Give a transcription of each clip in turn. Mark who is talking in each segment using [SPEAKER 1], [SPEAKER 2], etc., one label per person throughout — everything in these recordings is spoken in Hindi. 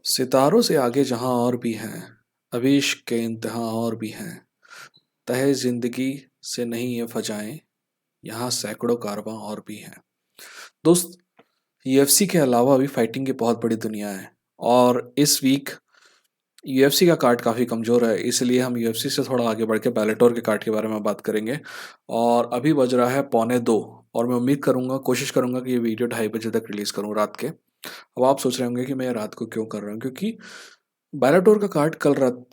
[SPEAKER 1] सितारों से आगे जहां और भी हैं, अभी इश्क के इम्तिहान और भी हैं। तहे जिंदगी से नहीं ये फजाएं, यहाँ सैकड़ों कारवां और भी हैं। दोस्त, यूएफसी के अलावा भी फाइटिंग की बहुत बड़ी दुनिया है। और इस वीक यूएफसी का कार्ड काफ़ी कमज़ोर है, इसलिए हम यूएफसी से थोड़ा आगे बढ़ के बेllator के कार्ड के बारे में बात करेंगे। और अभी बज रहा है 1:45 और मैं उम्मीद करूँगा, कोशिश करूँगा कि ये वीडियो 2:30 बजे तक रिलीज़ करूँ रात के। अब आप सोच रहे होंगे कि मैं ये रात को क्यों कर रहा हूँ, क्योंकि बेलाटोर का कार्ड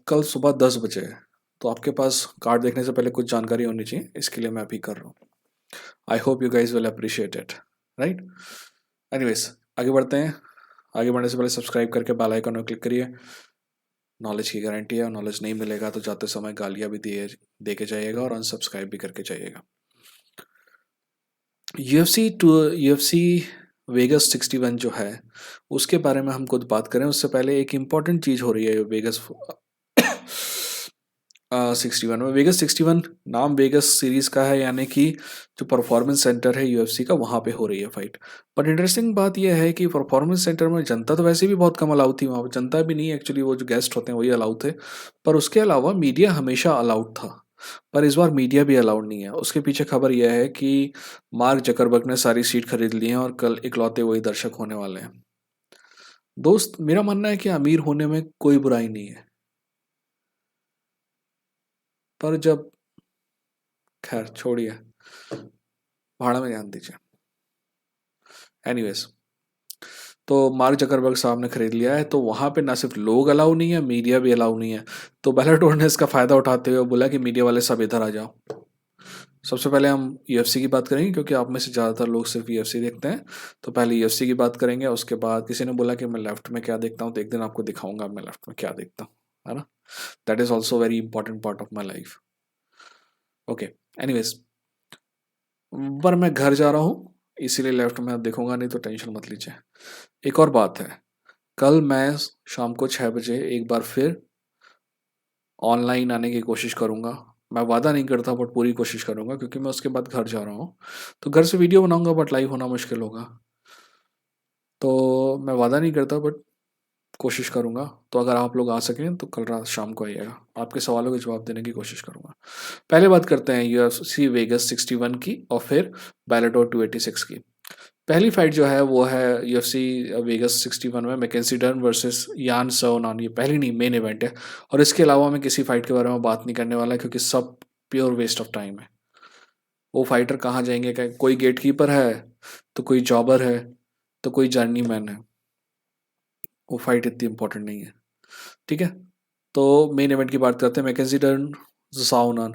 [SPEAKER 1] कल सुबह 10 बजे है। तो आपके पास कार्ड देखने से पहले कुछ जानकारी होनी चाहिए, इसके लिए मैं अभी कर रहा हूँ। I hope you guys will appreciate it, right. Anyways, आगे बढ़ते हैं। आगे बढ़ने से पहले सब्सक्राइब करके बेल आइकन में क्लिक करिए। नॉलेज की गारंटी है, नॉलेज नहीं मिलेगा तो जाते समय गालियाँ भी दिए दे के जाइएगा और अनसब्सक्राइब भी करके जाइएगा। यूएफसी वेगस 61 जो है, उसके बारे में हम खुद बात करें उससे पहले एक इम्पॉर्टेंट चीज़ हो रही है वेगस 61 में। वेगस 61 नाम वेगस सीरीज का है, यानी कि जो परफॉर्मेंस सेंटर है यूएफसी का, वहाँ पे हो रही है फाइट। बट इंटरेस्टिंग बात यह है कि परफॉर्मेंस सेंटर में जनता तो वैसे भी बहुत कम अलाउ थी, वहाँ पे जनता भी नहीं, एक्चुअली वो जो गेस्ट होते हैं वही अलाउ थे। पर उसके अलावा मीडिया हमेशा अलाउड था, पर इस बार मीडिया भी अलाउड नहीं है। उसके पीछे खबर यह है कि मार्क जकरबर्ग ने सारी सीट खरीद ली है और कल इकलौते वही दर्शक होने वाले हैं। दोस्त, मेरा मानना है कि अमीर होने में कोई बुराई नहीं है, पर जब, खैर छोड़िए, भाड़ा में ध्यान दीजिए। एनीवेज, तो मार्क जकरबर्ग साहब ने खरीद लिया है, तो वहाँ पे ना सिर्फ लोग अलाउ नहीं है, मीडिया भी अलाउ नहीं है। तो बेलाटोर ने इसका फ़ायदा उठाते हुए बोला कि मीडिया वाले सब इधर आ जाओ। सबसे पहले हम यूएफसी की बात करेंगे, क्योंकि आप में से ज़्यादातर लोग सिर्फ यूएफसी देखते हैं। तो पहले यूएफसी की बात करेंगे, उसके बाद किसी ने बोला कि मैं लेफ्ट में क्या देखता हूँ, तो एक दिन आपको दिखाऊंगा मैं लेफ्ट में क्या देखता हूँ, है ना। That is also very important part of my life. Okay, anyways, पर मैं घर जा रहा हूँ, इसीलिए लेफ्ट में आप देखूंगा नहीं, तो टेंशन मत लीजिए। एक और बात है, कल मैं शाम को 6 बजे एक बार फिर ऑनलाइन आने की कोशिश करूंगा। मैं वादा नहीं करता, बट पूरी कोशिश करूंगा, क्योंकि मैं उसके बाद घर जा रहा हूँ। तो घर से वीडियो बनाऊंगा, बट लाइव होना मुश्किल होगा। तो मैं वादा नहीं करता, बट कोशिश करूंगा। तो अगर आप लोग आ सकें तो कल रात शाम को आइएगा, आपके सवालों के जवाब देने की कोशिश करूंगा। पहले बात करते हैं यूएफसी वेगस 61 की और फिर बेलाटोर 286 की। पहली फाइट जो है वो है यूएफसी वेगस 61 में मैकेंसी डर्न वर्सेस यान सोनान। ये पहली नहीं, मेन इवेंट है। और इसके अलावा मैं किसी फाइट के बारे में बात नहीं करने वाला, क्योंकि सब प्योर वेस्ट ऑफ टाइम है। वो फाइटर कहाँ जाएंगे, क्या कोई गेट कीपर है, तो कोई जॉबर है, तो कोई जर्नी मैन है। वो फाइट इतनी इंपॉर्टेंट नहीं है, ठीक है। तो मेन इवेंट की बात करते हैं, मैकेंजी डर्न साउनान।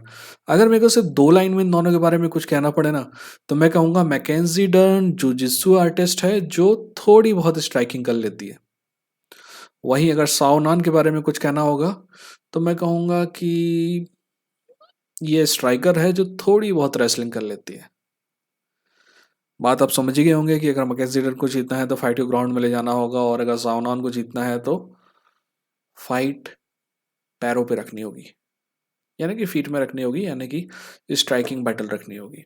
[SPEAKER 1] अगर मेरे को सिर्फ 2 लाइन में इन दोनों के बारे में कुछ कहना पड़े ना, तो मैं कहूँगा मैकेंजी डर्न जुजित्सु आर्टिस्ट है जो थोड़ी बहुत स्ट्राइकिंग कर लेती है। वहीं अगर साउनान के बारे में कुछ कहना होगा, तो मैं कहूँगा कि ये स्ट्राइकर है जो थोड़ी बहुत रेसलिंग कर लेती है। बात आप समझ ही गए होंगे कि अगर मैकेंजी डर्न को जीतना है तो फाइट को ग्राउंड में ले जाना होगा, और अगर साउनान को जीतना है तो फाइट पैरों पे रखनी होगी, यानी कि फीट में रखनी होगी, यानी कि स्ट्राइकिंग बैटल रखनी होगी।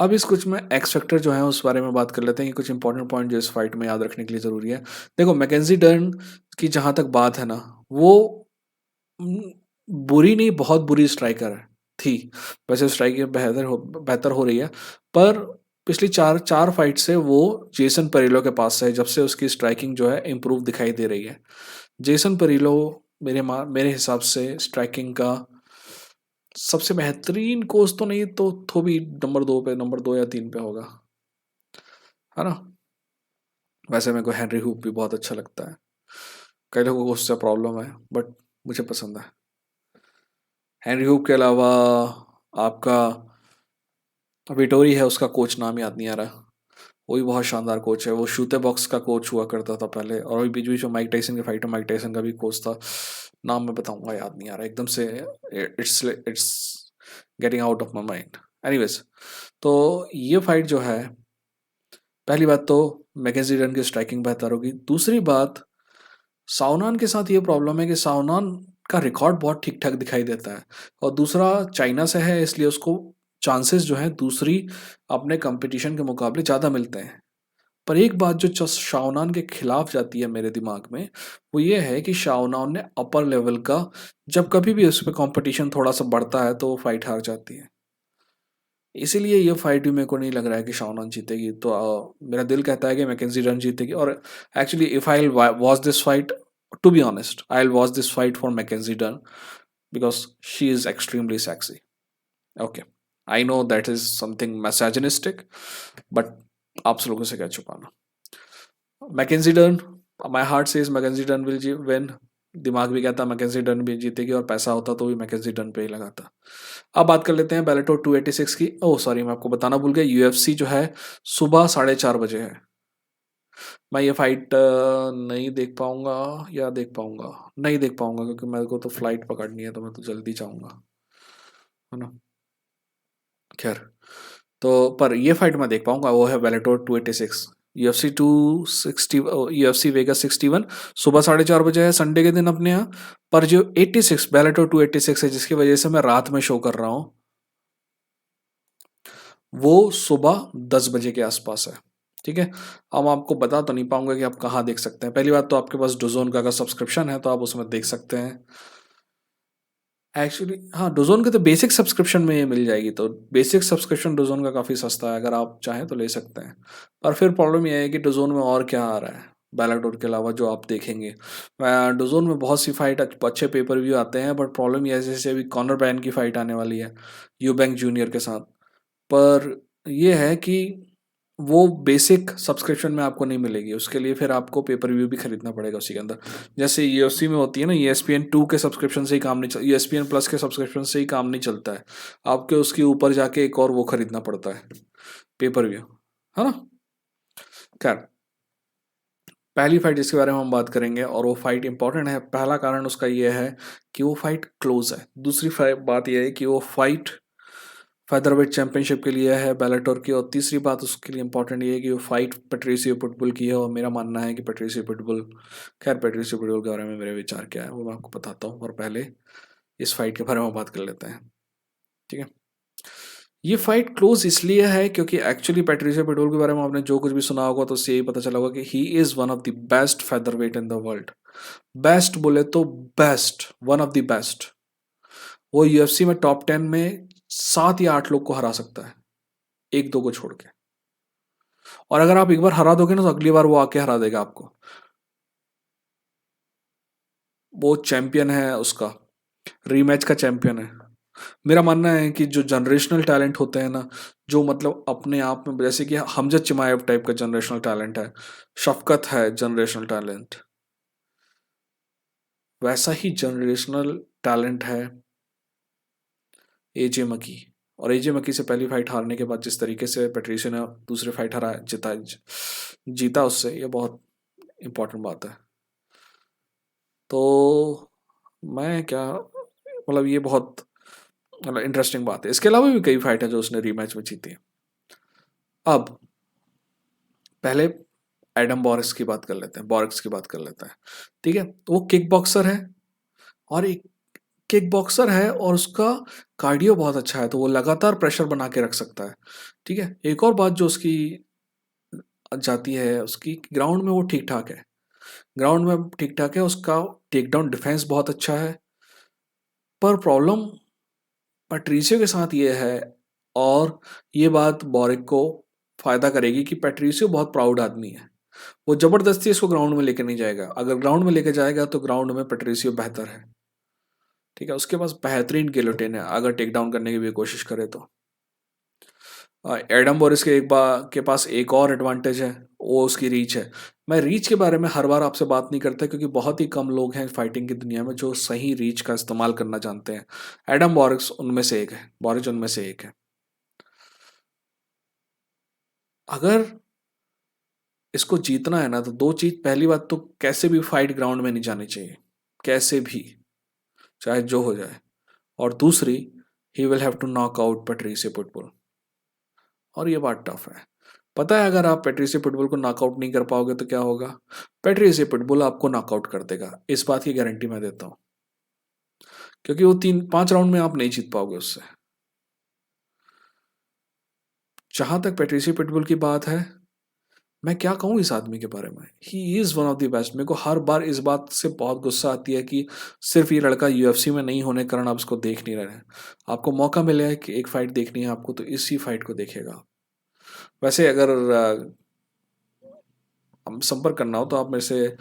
[SPEAKER 1] अब इस कुछ में एक्स फैक्टर जो है उस बारे में बात कर लेते हैं कि कुछ इंपॉर्टेंट पॉइंट जो इस फाइट में याद रखने के लिए ज़रूरी है। देखो, मैकेंजी डर्न की जहाँ तक बात है ना, वो न, बुरी नहीं, बहुत बुरी स्ट्राइकर है थी। वैसे स्ट्राइकिंग बेहतर हो रही है, पर पिछली चार चार फाइट से वो जेसन पेरिलो के पास है, जब से उसकी स्ट्राइकिंग जो है इम्प्रूव दिखाई दे रही है। जेसन पेरिलो मेरे हिसाब से स्ट्राइकिंग का सबसे बेहतरीन कोच तो नहीं, तो भी नंबर 2 या 3 पे होगा, है ना। वैसे मेरे को हेनरी हुप भी बहुत अच्छा लगता है। कई लोगों को उससे प्रॉब्लम है, बट मुझे पसंद है। हेनरी हुप के अलावा आपका विटोरी है, उसका कोच नाम याद नहीं आ रहा। वो भी बहुत शानदार कोच है, वो शूते बॉक्स का कोच हुआ करता था पहले, और अभी बीच बीच में माइक टाइसन के फाइटर माइक टाइसन का भी कोच था। नाम मैं बताऊंगा, याद नहीं आ रहा एकदम से। It's getting out of my mind. Anyways, तो ये फाइट जो है, पहली बात तो मैकेंजी डन की स्ट्राइकिंग बेहतर होगी। दूसरी बात, साउनान के साथ ये प्रॉब्लम है कि साउनान का रिकॉर्ड बहुत ठीक ठाक दिखाई देता है, और दूसरा चाइना से है, इसलिए उसको चांसेस जो हैं दूसरी अपने कंपटीशन के मुकाबले ज़्यादा मिलते हैं। पर एक बात जो शाओनान के खिलाफ जाती है मेरे दिमाग में, वो ये है कि शाओनान ने अपर लेवल का, जब कभी भी उस पर कंपटीशन थोड़ा सा बढ़ता है तो वो फाइट हार जाती है। इसीलिए ये फाइट भी मेरे को नहीं लग रहा है कि शाओनान जीतेगी, तो मेरा दिल कहता है कि मैकेंजी डन जीतेगी। और actually if I watch this fight, to be honest, I will watch this fight for Mackenzie Dern because she is extremely sexy. Okay, I know that is something misogynistic, but आप लोगों से क्या छुपाना। Mackenzie Dern, my heart says Mackenzie Dern will जी विन, दिमाग भी कहता मैकेंजी डन भी जीतेगी, और पैसा होता तो भी मैकेंजी डन पे ही लगाता। अब बात कर लेते हैं बेलाटोर 286 की। ओह सॉरी, मैं आपको बताना भूल गया, यूएफसी जो है सुबह 4:30 बजे है। मैं ये फाइट नहीं देख पाऊंगा, या देख पाऊंगा, नहीं देख पाऊंगा, क्योंकि मेरे को तो फ्लाइट पकड़नी है, तो मैं तो जल्दी जाऊंगा, है ना। खैर, तो पर ये फाइट मैं देख पाऊंगा, वो है बेलाटोर 286, UFC 260, UFC वेगास 61, सुबह 4:30 बजे है संडे के दिन अपने यहाँ। पर जो 86 बेलाटोर 286 है, जिसकी वजह से मैं रात में शो कर रहा हूँ, वो सुबह 10 बजे के आसपास है। ठीक है, अब आपको बता तो नहीं पाऊंगा कि आप कहाँ देख सकते हैं। पहली बात तो आपके पास डोजोन का अगर सब्सक्रिप्शन है तो आप उसमें देख सकते हैं। एक्चुअली हाँ, डोजोन के तो बेसिक सब्सक्रिप्शन में ये मिल जाएगी, तो बेसिक सब्सक्रिप्शन डोजोन का काफ़ी सस्ता है, अगर आप चाहें तो ले सकते हैं। पर फिर प्रॉब्लम ये है कि डोजोन में और क्या आ रहा है बैलाडोर के अलावा जो आप देखेंगे। डोजोन में बहुत सी फाइट अच्छे पेपर व्यू आते हैं, बट प्रॉब्लम ये है जैसे अभी कॉनर बैन की फाइट आने वाली है यूबैंक जूनियर के साथ। पर ये है कि वो बेसिक सब्सक्रिप्शन में आपको नहीं मिलेगी, उसके लिए फिर आपको पेपर व्यू भी खरीदना पड़ेगा उसी के अंदर। जैसे यूएफसी में होती है ना, ESPN 2 के सब्सक्रिप्शन से ही काम नहीं चल, ESPN+ के सब्सक्रिप्शन से ही काम नहीं चलता है, आपके उसके ऊपर जाके एक और वो खरीदना पड़ता है, पेपर व्यू, है ना। खैर, पहली फाइट जिसके बारे में हम बात करेंगे, और वो फाइट इंपॉर्टेंट है, पहला कारण उसका ये है कि वो फाइट क्लोज है। दूसरी बात यह है कि वो फाइट फेदरवेट चैंपियनशिप के लिए है बेलाटोर की, और तीसरी बात उसके लिए इंपॉर्टेंट ये है कि वो फाइट पेट्रिसियो पिटबुल की है, और मेरा मानना है कि पेट्रिसियो पिटबुल, खैर पेट्रिसियो पिटबुल के बारे में मेरे विचार क्या है वो मैं आपको बताता हूँ, और पहले इस फाइट के बारे में बात कर लेते हैं। ठीक है, ये फाइट क्लोज इसलिए है क्योंकि एक्चुअली पेट्रिसियो पिटबुल के बारे में आपने जो कुछ भी सुना होगा तो उससे यही पता चला होगा कि he is one of the best featherweight in the world. Best बोले तो best, one of the best. वो UFC में टॉप 10 में 7 या 8 लोग को हरा सकता है, एक दो को छोड़ के। और अगर आप एक बार हरा दोगे ना, तो अगली बार वो आके हरा देगा आपको। वो चैंपियन है उसका, रीमैच का चैंपियन है। मेरा मानना है कि जो जनरेशनल टैलेंट होते हैं ना, जो मतलब अपने आप में, जैसे कि हमजद चिमाएव टाइप का जनरेशनल टैलेंट है, शफकत है जनरेशनल टैलेंट, वैसा ही जनरेशनल टैलेंट है AJ मकी। और AJ मकी से पहली फाइट हारने के बाद जिस तरीके से पेट्रिसियो ने दूसरी फाइट हरा जीता उससे, ये बहुत इंपॉर्टेंट बात है। तो मैं क्या मतलब, ये बहुत मतलब इंटरेस्टिंग बात है। इसके अलावा भी कई फाइट है जो उसने रीमैच में जीती है। अब पहले एडम बॉरिक्स की बात कर लेते हैं, बॉरिक्स की बात कर लेते हैं। ठीक है, तो वो किक बॉक्सर है, और एक किक बॉक्सर है, और उसका कार्डियो बहुत अच्छा है, तो वो लगातार प्रेशर बना के रख सकता है। ठीक है, एक और बात जो उसकी जाती है, उसकी ग्राउंड में वो ठीक ठाक है, ग्राउंड में ठीक ठाक है, उसका टेक डाउन डिफेंस बहुत अच्छा है। पर प्रॉब्लम पैट्रिसियो के साथ ये है, और ये बात बॉरिक को फायदा करेगी कि पैट्रिसियो बहुत प्राउड आदमी है, वो जबरदस्ती इसको ग्राउंड में लेके नहीं जाएगा। अगर ग्राउंड में लेके जाएगा तो ग्राउंड में पैट्रिसियो बेहतर है। ठीक है, उसके पास बेहतरीन गिलोटिन है, अगर टेक डाउन करने की भी कोशिश करे तो। एडम बोरिस के के पास एक और एडवांटेज है, वो उसकी रीच है। मैं रीच के बारे में हर बार आपसे बात नहीं करता, क्योंकि बहुत ही कम लोग हैं फाइटिंग की दुनिया में जो सही रीच का इस्तेमाल करना जानते हैं। एडम बॉरिक्स उनमें से एक है, बॉरिच उनमें से एक है। अगर इसको जीतना है ना, तो दो चीज, पहली बात तो कैसे भी फाइट ग्राउंड में नहीं जानी चाहिए, कैसे भी, चाहे जो हो जाए। और दूसरी, he will have to knock out Patricio Pitbull, और ये बात टफ है। पता है, अगर आप पैट्रिसियो पिटबुल को नॉकआउट नहीं कर पाओगे तो क्या होगा, पैट्रिसियो पिटबुल आपको नॉकआउट कर देगा, इस बात की गारंटी मैं देता हूं, क्योंकि वो 3-5 राउंड में आप नहीं जीत पाओगे उससे। जहां तक पैट्रिसियो पिटबुल की बात है, मैं क्या कहूँ इस आदमी के बारे में, he is one of the best. मेरे को हर बार इस बात से बहुत गुस्सा आती है कि सिर्फ ये लड़का यूएफसी में नहीं होने के कारण आप इसको देख नहीं रहे हैं। आपको मौका मिला है कि एक फाइट देखनी है आपको, तो इसी फाइट को देखिएगा। वैसे अगर हम संपर्क करना हो तो आप मेरे से,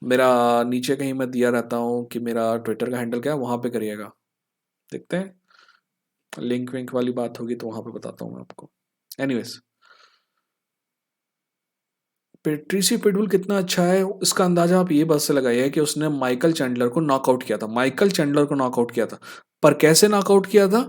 [SPEAKER 1] मेरा नीचे कहीं मैं दिया रहता हूँ कि मेरा ट्विटर का हैंडल क्या है, वहाँ पे करिएगा। देखते हैं, लिंक विंक वाली बात होगी तो वहाँ पे बताता हूँ मैं आपको। एनीवेज, पेट्रिसी पिटबुल कितना अच्छा है इसका अंदाजा आप ये बात से लगाइए कि उसने माइकल चैंडलर को नॉकआउट किया था, माइकल चैंडलर को नॉकआउट किया था। पर कैसे नॉकआउट किया था,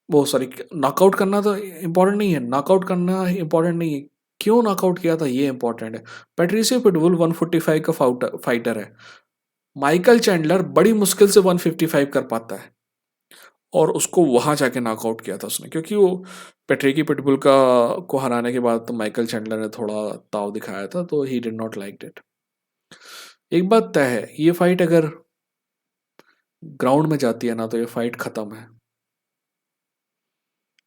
[SPEAKER 1] वो सॉरी, नॉकआउट करना तो इम्पोर्टेंट नहीं है, नॉकआउट करना इम्पोर्टेंट नहीं है, क्यों नॉकआउट किया था ये इंपॉर्टेंट है। पेट्रिसियो पिटबुल 145 का फाइटर है, माइकल चैंडलर बड़ी मुश्किल से 155 कर पाता है, और उसको वहां जाके नॉकआउट किया था उसने, क्योंकि वो पेट्रिकी पिटबुल का को हराने के बाद तो माइकल चैंडलर ने थोड़ा ताव दिखाया था, तो he did not like it. एक बात तय है, ये फाइट अगर ग्राउंड में जाती है ना तो ये फाइट खत्म है,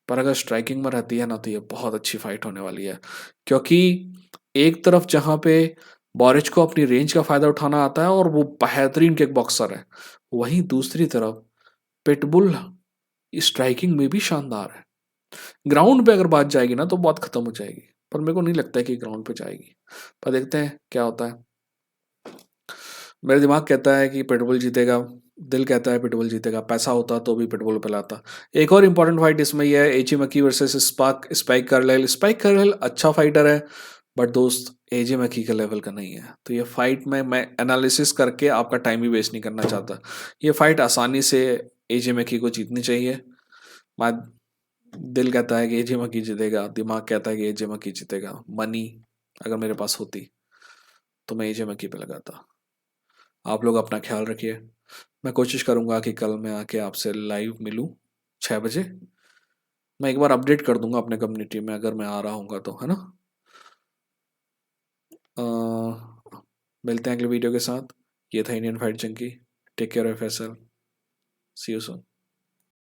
[SPEAKER 1] पर अगर स्ट्राइकिंग में रहती है ना तो ये बहुत अच्छी फाइट होने वाली है। क्योंकि एक तरफ जहां पे बॉरिच को अपनी रेंज का फायदा उठाना आता है और वो बेहतरीन किक बॉक्सर है, वहीं दूसरी तरफ पिटबुल स्ट्राइकिंग में भी शानदार है। ग्राउंड पे अगर बात जाएगी ना तो बहुत खत्म हो जाएगी, पर मेरे को नहीं लगता है कि ग्राउंड पे जाएगी, पर देखते हैं क्या होता है। मेरा दिमाग कहता है कि पिटबुल जीतेगा, दिल कहता है पिटबुल जीतेगा, पैसा होता तो भी पिटबुल पिलाता। एक और इंपॉर्टेंट फाइट इसमें यह है, AJ McKee versus Spike Carlyle. Spike Carlyle अच्छा फाइटर है, बट दोस्त एजे मकी के लेवल का नहीं है। तो ये फाइट में मैं एनालिसिस करके आपका टाइम भी वेस्ट नहीं करना चाहता। ये फाइट आसानी से एजे मकी को जीतनी चाहिए। मैं, दिल कहता है कि एजे मकी जीतेगा, दिमाग कहता है कि एजे मकी जीतेगा। मनी अगर मेरे पास होती तो मैं एजे मकी पे लगाता। आप लोग अपना ख्याल रखिए। मैं कोशिश करूंगा कि कल मैं आके आपसे लाइव मिलूं 6 बजे। मैं एक बार अपडेट कर दूंगा अपने कम्युनिटी में अगर मैं आ रहा हूँगा तो, है ना। अ, मिलते हैं अगले वीडियो के साथ। ये था Indian fight junkie. Take care of yourself, see you soon.